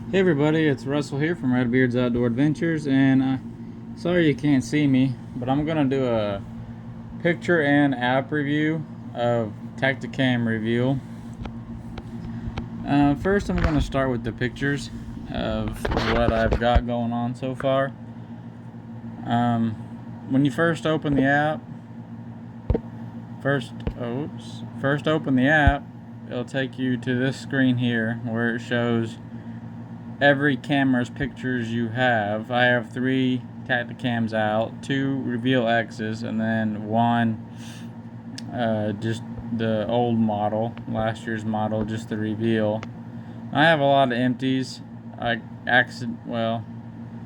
Hey everybody, it's Russell here from Redbeard's Outdoor Adventures, and sorry you can't see me, but I'm gonna do a picture and app review of Tactacam Reveal. First, I'm gonna start with the pictures of what I've got going on so far. When you first open the app, first open the app, it'll take you to this screen here where it shows every camera's pictures you have. I have 3 Tactacams out, 2 Reveal X's, and then 1 just the old model, last year's model, just the Reveal. I have a lot of empties. I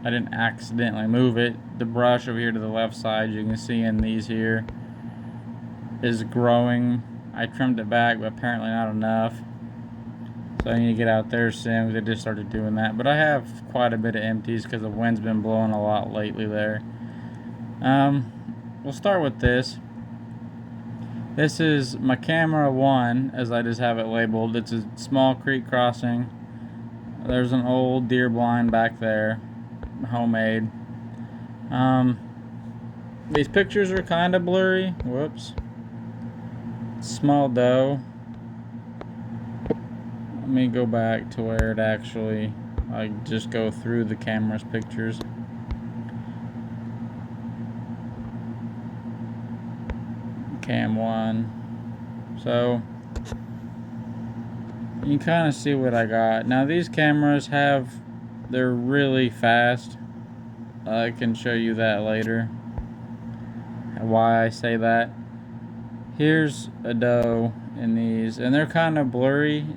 didn't accidentally move it. The brush over here to the left side, you can see in these here, is growing. I trimmed it back, but apparently not enough. So I need to get out there soon because I just started doing that. But I have quite a bit of empties because the wind's been blowing a lot lately there. We'll start with this. This is my camera 1, as I just have it labeled. It's a small creek crossing. There's an old deer blind back there, homemade. These pictures are kind of blurry. Whoops. Small doe. Let me go back to where it actually, I just go through the camera's pictures. Cam 1. So you can kind of see what I got. Now these cameras they're really fast. I can show you that later, why I say that. Here's a doe in these, and they're kind of blurry.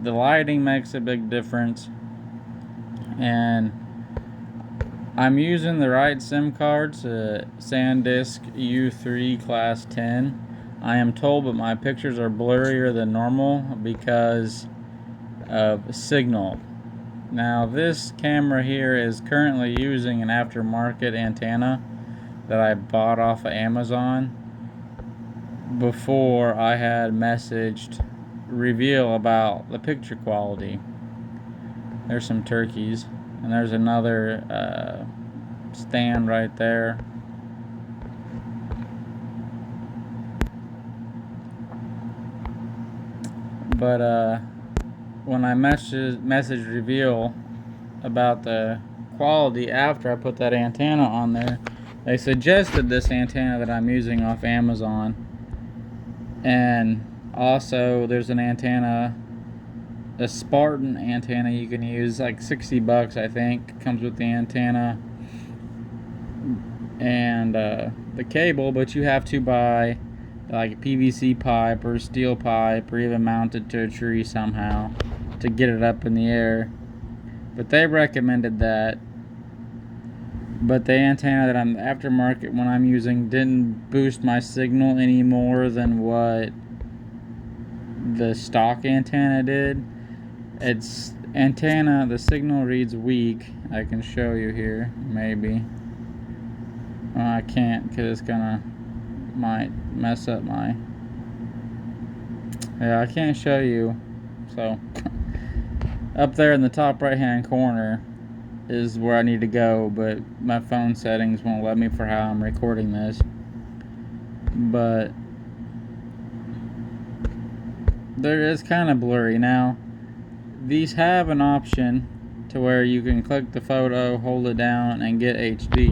The lighting makes a big difference, and I'm using the right SIM cards, SanDisk U3 Class 10. I am told that my pictures are blurrier than normal because of signal. Now this camera here is currently using an aftermarket antenna that I bought off of Amazon before I had messaged Reveal about the picture quality. There's some turkeys, and there's another stand right there. But when I messaged Reveal about the quality after I put that antenna on there, they suggested this antenna that I'm using off Amazon. And also there's an antenna, a Spartan antenna you can use, like $60 I think, comes with the antenna and the cable, but you have to buy like a PVC pipe or steel pipe or even mount it to a tree somehow to get it up in the air. But they recommended that. But the antenna that I'm aftermarket one I'm using didn't boost my signal any more than what the stock antenna did. Its antenna, the signal reads weak. I can show you here, maybe. I can't because it's might mess up my. Yeah, I can't show you. So up there in the top right hand corner is where I need to go, but my phone settings won't let me for how I'm recording this. But there is kind of blurry. Now these have an option to where you can click the photo, hold it down, and get HD,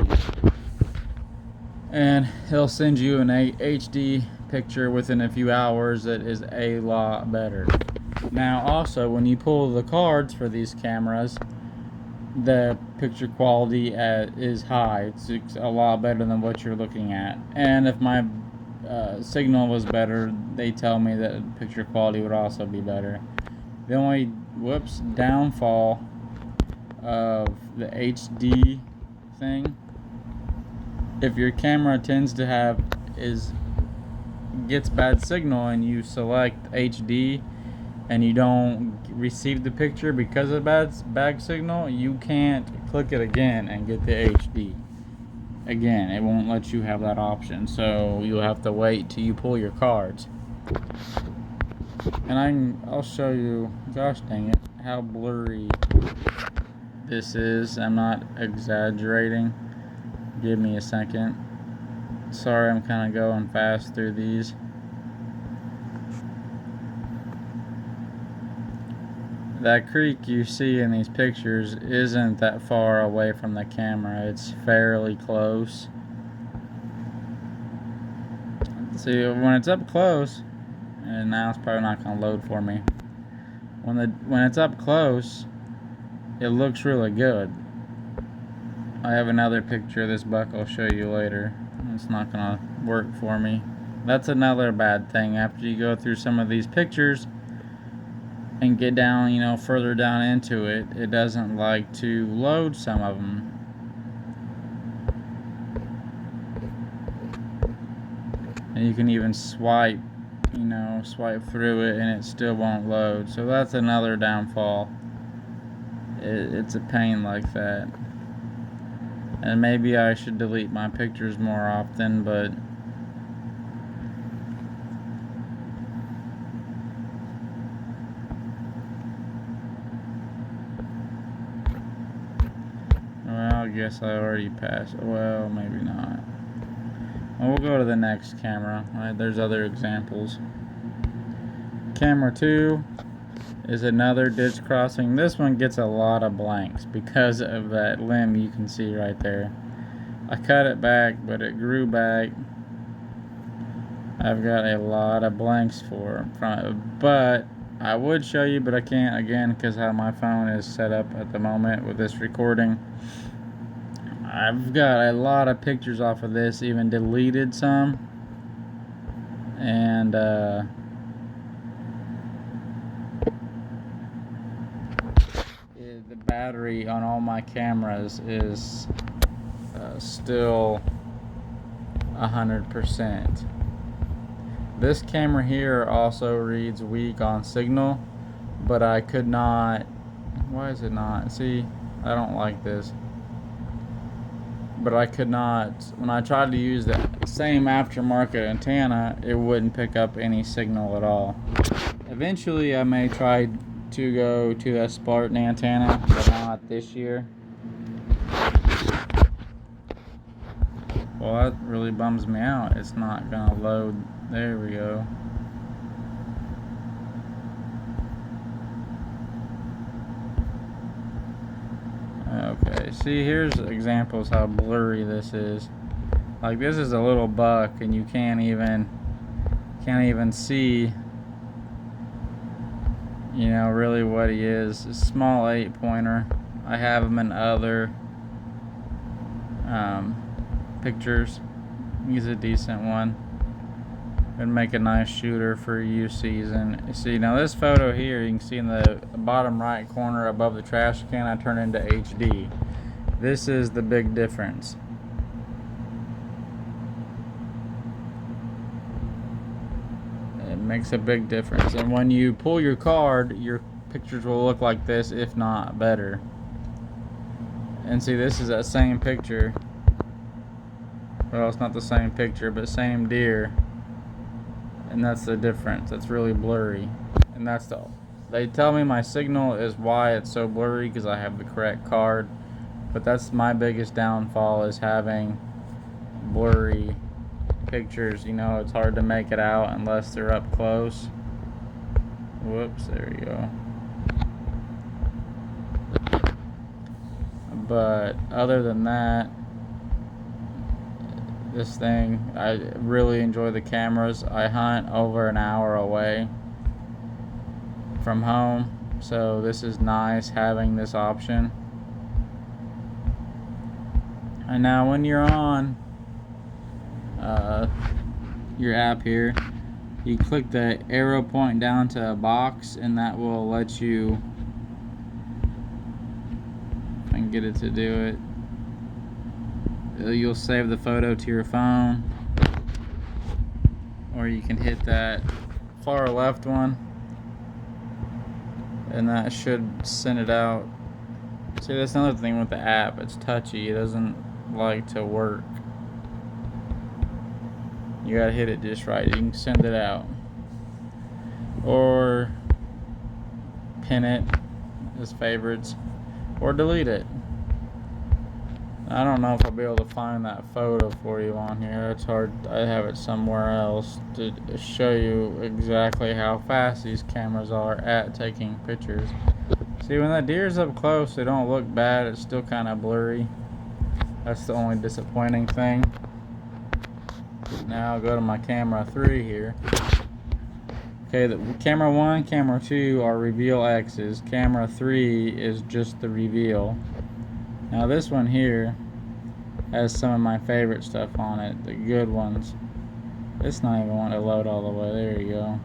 and he'll send you an HD picture within a few hours that is a lot better. Now also, when you pull the cards for these cameras, the picture quality is high. It's a lot better than what you're looking at. And if my signal was better, they tell me that picture quality would also be better. The only downfall of the HD thing, if your camera tends to gets bad signal and you select HD and you don't receive the picture because of bad signal, you can't click it again and get the HD. Again, it won't let you have that option, so you'll have to wait till you pull your cards. And I'll show you, gosh dang it, how blurry this is. I'm not exaggerating. Give me a second. Sorry, I'm kind of going fast through these. That creek you see in these pictures isn't that far away from the camera. It's fairly close. See, when it's up close, and now it's probably not going to load for me. When it's up close, it looks really good. I have another picture of this buck I'll show you later. It's not going to work for me. That's another bad thing. After you go through some of these pictures and get down, you know, further down into it, it doesn't like to load some of them. And you can even swipe, you know, swipe through it and it still won't load. So that's another downfall. It's a pain like that. And maybe I should delete my pictures more often, but well, I guess I already passed. Well, maybe not. Well, we'll go to the next camera. Right, there's other examples. Camera 2 is another ditch crossing. This one gets a lot of blanks because of that limb you can see right there. I cut it back, but it grew back. I've got a lot of blanks from it, but I would show you, but I can't again because how my phone is set up at the moment with this recording. I've got a lot of pictures off of this, even deleted some, and the battery on all my cameras is still 100%. This camera here also reads weak on signal, but I could not. Why is it not? See, I don't like this. But I could not, when I tried to use the same aftermarket antenna, it wouldn't pick up any signal at all. Eventually I may try to go to a Spartan antenna, but not this year. Well, that really bums me out. It's not gonna load. There we go. Okay, see, here's examples how blurry this is. Like, this is a little buck and you can't even see, you know, really what he is. A small 8-pointer. I have him in other pictures. He's a decent one. Would make a nice shooter for youth season. See, now this photo here, you can see in the bottom right corner above the trash can, I turned into HD. This is the big difference. It makes a big difference. And when you pull your card, your pictures will look like this, if not better. And see, this is that same picture. Well, it's not the same picture, but same deer. And that's the difference. It's really blurry. And that's they tell me my signal is why it's so blurry, because I have the correct card. But that's my biggest downfall, is having blurry pictures. You know, it's hard to make it out unless they're up close. Whoops, there you go. But other than that, this thing, I really enjoy the cameras. I hunt over an hour away from home, so this is nice having this option. And now when you're on your app here, you click the arrow point down to a box, and that will let you, if I can get it to do it, you'll save the photo to your phone, or you can hit that far left one and that should send it out. See, that's another thing with the app, it's touchy, it doesn't like to work. You gotta hit it just right, you can send it out. or pin it as favorites, or delete it. I don't know if I'll be able to find that photo for you on here. It's hard. I have it somewhere else to show you exactly how fast these cameras are at taking pictures. See, when that deer's up close, they don't look bad. It's still kind of blurry. That's the only disappointing thing. Now I'll go to my camera 3 here. Okay, the camera 1, camera 2 are Reveal X's. Camera 3 is just the Reveal. Now this one here has some of my favorite stuff on it, the good ones. It's not even wanting to load all the way. There you go.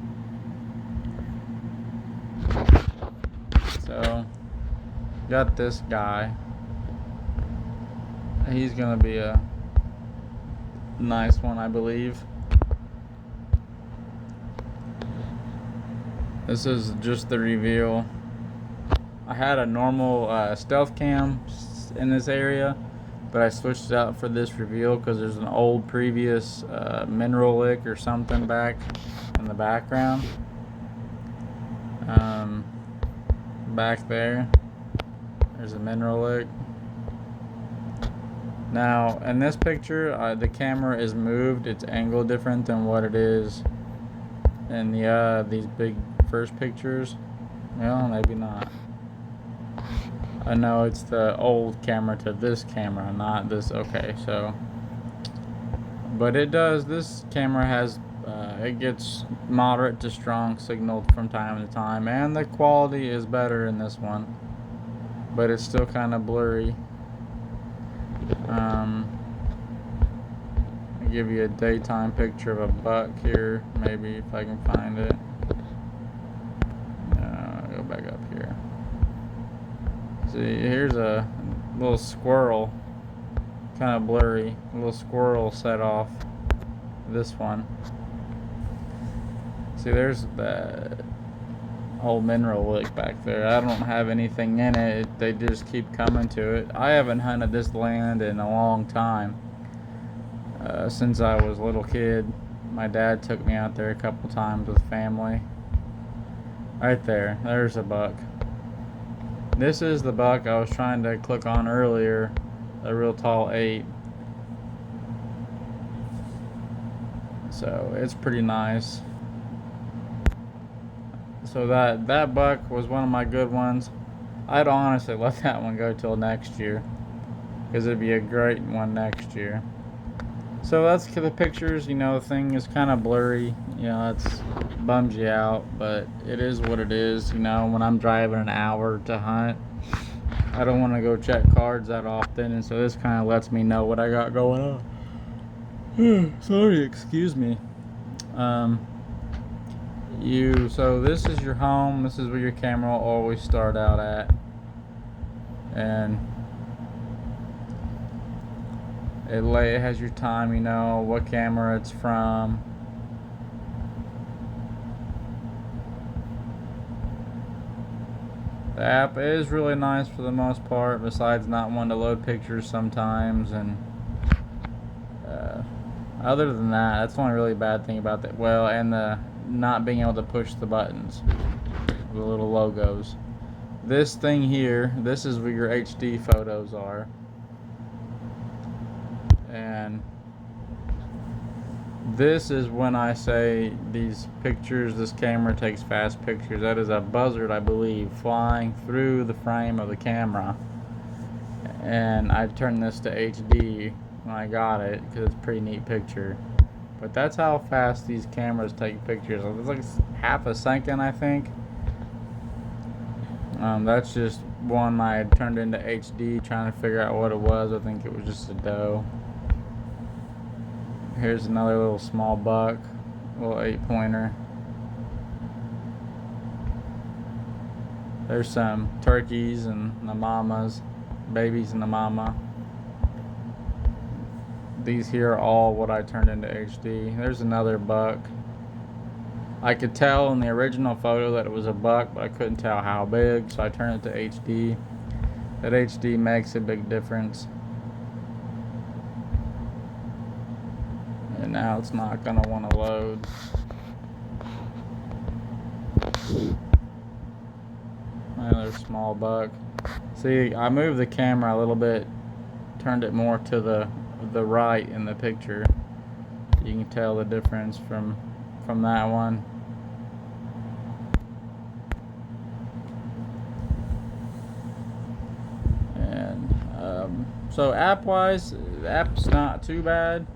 So, got this guy. He's gonna be a nice one, I believe. This is just the Reveal. I had a normal stealth cam in this area, but I switched it out for this Reveal because there's an old previous mineral lick or something back in the background. Back there's a mineral lick. Now in this picture, the camera is moved. It's angled different than what it is in these big first pictures. Well, maybe not. I know it's the old camera to this camera, not this. Okay, so, but it does. This camera has it gets moderate to strong signal from time to time, and the quality is better in this one, but it's still kind of blurry. I'll give you a daytime picture of a buck here, maybe if I can find it. Go back up here. See, here's a little squirrel, kind of blurry. A little squirrel set off this one. See, there's the old mineral lick back there. I don't have anything in it. They just keep coming to it. I haven't hunted this land in a long time. Since I was a little kid, my dad took me out there a couple times with family. Right there, there's a buck. This is the buck I was trying to click on earlier, a real tall 8. So it's pretty nice. So that buck was one of my good ones. I'd honestly let that one go till next year, because it'd be a great one next year. So that's the pictures. You know, the thing is kind of blurry. You know, it's bums you out, but it is what it is. You know, when I'm driving an hour to hunt, I don't want to go check cards that often, and so this kind of lets me know what I got going on. Sorry, excuse me. So this is your home. This is where your camera will always start out at, and it has your time, you know, what camera it's from. The app is really nice for the most part, besides not wanting to load pictures sometimes, and other than that, that's the only really bad thing about that. Well, and the not being able to push the buttons, the little logos. This thing here, this is where your HD photos are. And this is when I say these pictures, this camera takes fast pictures. That is a buzzard, I believe, flying through the frame of the camera. And I turned this to HD when I got it, because it's a pretty neat picture. But that's how fast these cameras take pictures. It's like half a second, I think. That's just one I had turned into HD, trying to figure out what it was. I think it was just a doe. Here's another little small buck, little 8-pointer. There's some turkeys and the mamas, babies and the mama. These here are all what I turned into HD. There's another buck. I could tell in the original photo that it was a buck, but I couldn't tell how big, so I turned it to HD. That HD makes a big difference. And now it's not gonna want to load. Another small buck. See, I moved the camera a little bit, turned it more to the right in the picture. You can tell the difference from that one. And so app-wise, the app's not too bad.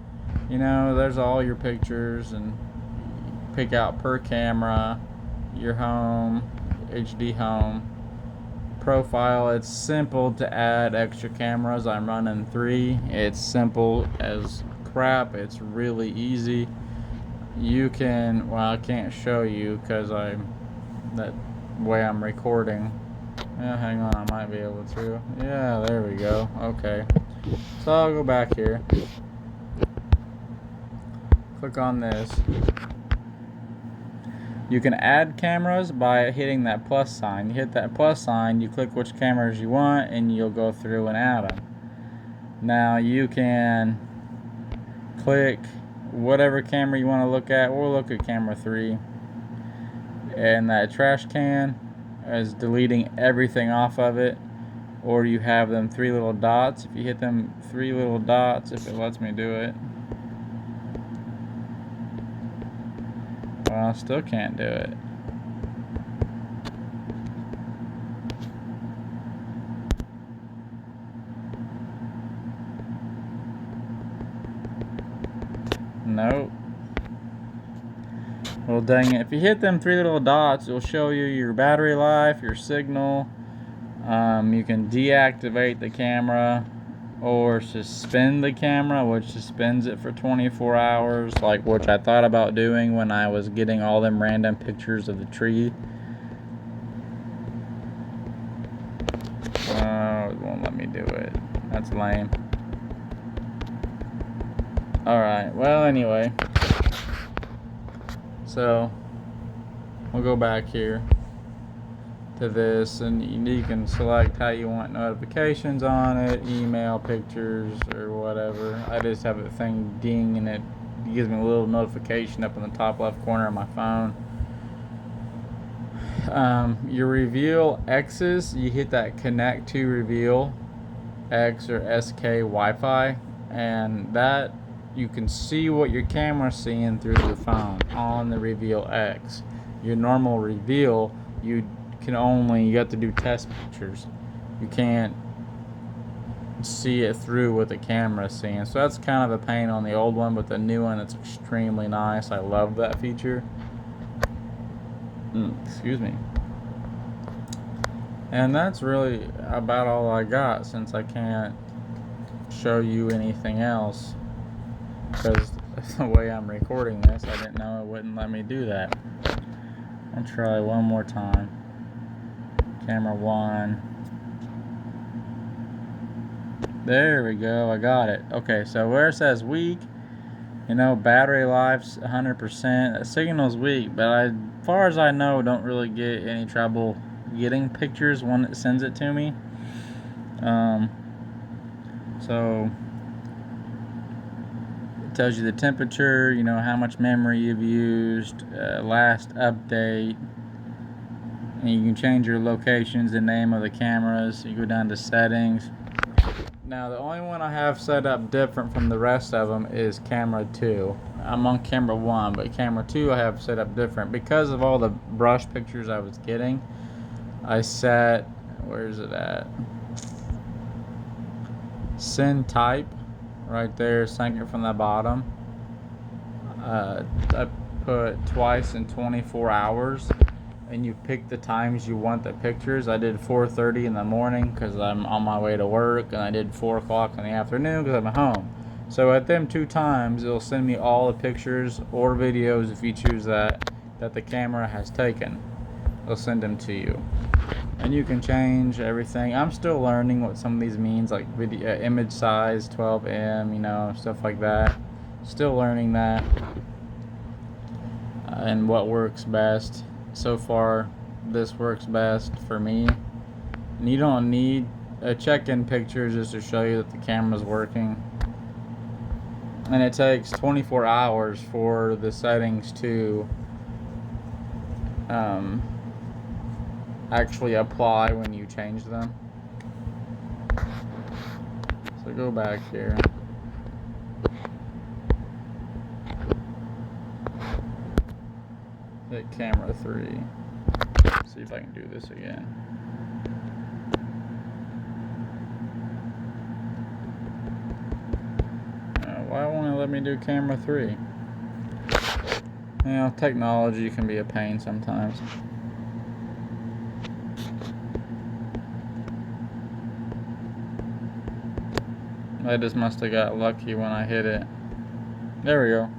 You know, there's all your pictures, and pick out per camera, your home, HD home. Profile, it's simple to add extra cameras. I'm running 3. It's simple as crap. It's really easy. You can, well, I can't show you because that way I'm recording. Yeah, hang on, I might be able to. Yeah, there we go. Okay, so I'll go back here, click on this. You can add cameras by hitting that plus sign. You hit that plus sign, you click which cameras you want, and you'll go through and add them. Now you can click whatever camera you want to look at. We'll look at camera 3. And that trash can is deleting everything off of it. Or you have them 3 little dots. If you hit them 3 little dots, if it lets me do it. Well, I still can't do it. Nope. Well, dang it. If you hit them 3 little dots, it'll show you your battery life, your signal. You can deactivate the camera or suspend the camera, which suspends it for 24 hours, like which I thought about doing when I was getting all them random pictures of the tree. It won't let me do it. That's lame. Alright, well, anyway. So, we'll go back here to this, and you can select how you want notifications on it, email, pictures, or whatever. I just have a thing ding, and it gives me a little notification up in the top left corner of my phone. Your Reveal X's, you hit that Connect to Reveal X or SK Wi-Fi, and that you can see what your camera's seeing through the phone on the Reveal X. Your normal Reveal, you have to do test pictures. You can't see it through what the camera's seeing. So that's kind of a pain on the old one, but the new one, it's extremely nice. I love that feature. Excuse me. And that's really about all I got, since I can't show you anything else, because the way I'm recording this, I didn't know it wouldn't let me do that. I'll try one more time. Camera 1. There we go, I got it. Okay, so where it says weak, you know, battery life's 100%. That signal's weak, but as far as I know, don't really get any trouble getting pictures when it sends it to me. So it tells you the temperature, you know, how much memory you've used, last update, and you can change your locations, the name of the cameras. You go down to settings. Now the only one I have set up different from the rest of them is camera 2. I'm on camera 1, but camera 2 I have set up different because of all the brush pictures I was getting. I set, where is it at? Send type, right there, second from the bottom. I put twice in 24 hours, and you pick the times you want the pictures. I did 4:30 in the morning because I'm on my way to work, and I did 4 o'clock in the afternoon because I'm at home. So at them 2 times, it'll send me all the pictures or videos, if you choose that the camera has taken. It'll send them to you, and you can change everything. I'm still learning what some of these means, like video image size 12M, you know, stuff like that. Still learning that, and what works best. So far, this works best for me. And you don't need a check-in picture just to show you that the camera's working. And it takes 24 hours for the settings to actually apply when you change them. So go back here. Hit camera 3. See if I can do this again. Why won't it let me do camera 3? You know, technology can be a pain sometimes. I just must have got lucky when I hit it. There we go.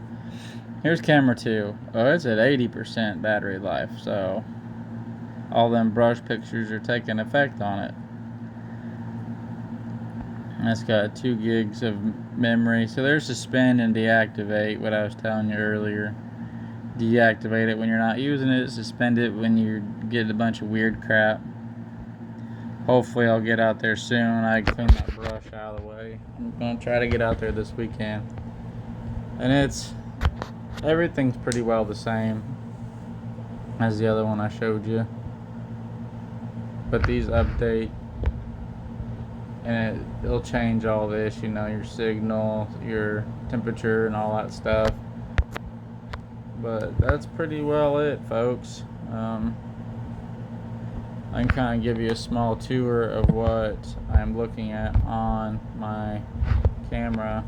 Here's camera 2. Oh, it's at 80% battery life, so all them brush pictures are taking effect on it. And it's got 2 gigs of memory. So there's suspend and deactivate, what I was telling you earlier. Deactivate it when you're not using it, suspend it when you get a bunch of weird crap. Hopefully I'll get out there soon. I clean that brush out of the way. I'm gonna try to get out there this weekend. And everything's pretty well the same as the other one I showed you. But these update, and it'll change all this, you know, your signal, your temperature, and all that stuff. But that's pretty well it, folks. I can kind of give you a small tour of what I'm looking at on my camera.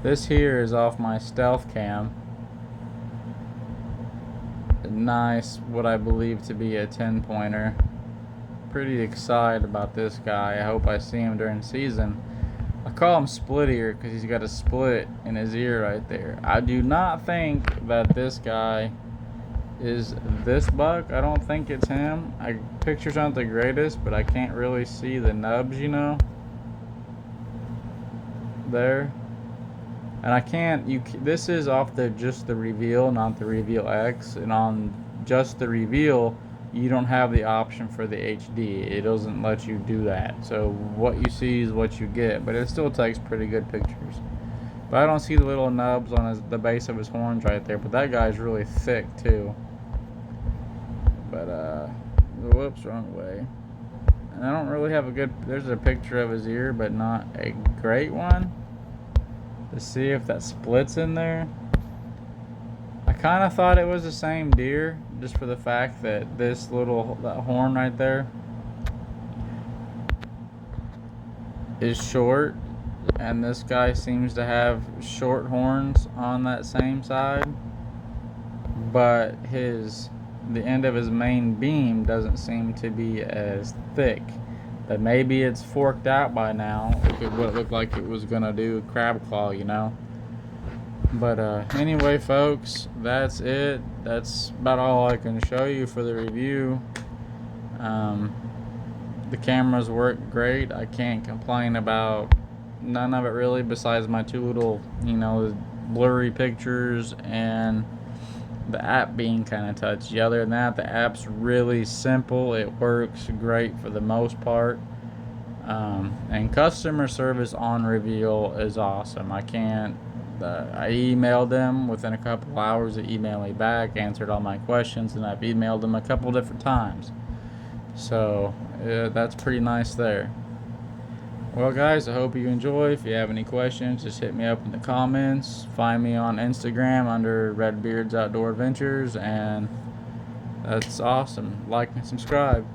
This here is off my stealth cam. A nice, what I believe to be a 10-pointer. Pretty excited about this guy. I hope I see him during season. I call him split ear because he's got a split in his ear right there. I do not think that this guy is this buck. I don't think it's him. Pictures aren't the greatest, but I can't really see the nubs, you know. There. And I can't, this is off just the Reveal, not the Reveal X. And on just the Reveal, you don't have the option for the HD. It doesn't let you do that. So what you see is what you get, but it still takes pretty good pictures. But I don't see the little nubs on the base of his horns right there, but that guy's really thick too. But whoops, wrong way. And I don't really have there's a picture of his ear, but not a great one to see if that splits in there. I kind of thought it was the same deer, just for the fact that that horn right there is short, and this guy seems to have short horns on that same side, but the end of his main beam doesn't seem to be as thick. But maybe it's forked out by now. It looked like it was gonna do crab claw, you know. But anyway, folks, that's it. That's about all I can show you for the review. The cameras work great. I can't complain about none of it really, besides my 2 little, you know, blurry pictures and the app being kind of touchy. Other than that, the app's really simple. It works great for the most part. And customer service on Reveal is awesome. I emailed them within a couple hours. They emailed me back, answered all my questions, and I've emailed them a couple different times. So that's pretty nice there. Well, guys, I hope you enjoy. If you have any questions, just hit me up in the comments. Find me on Instagram under Redbeard's Outdoor Adventures, and that's awesome. Like and subscribe.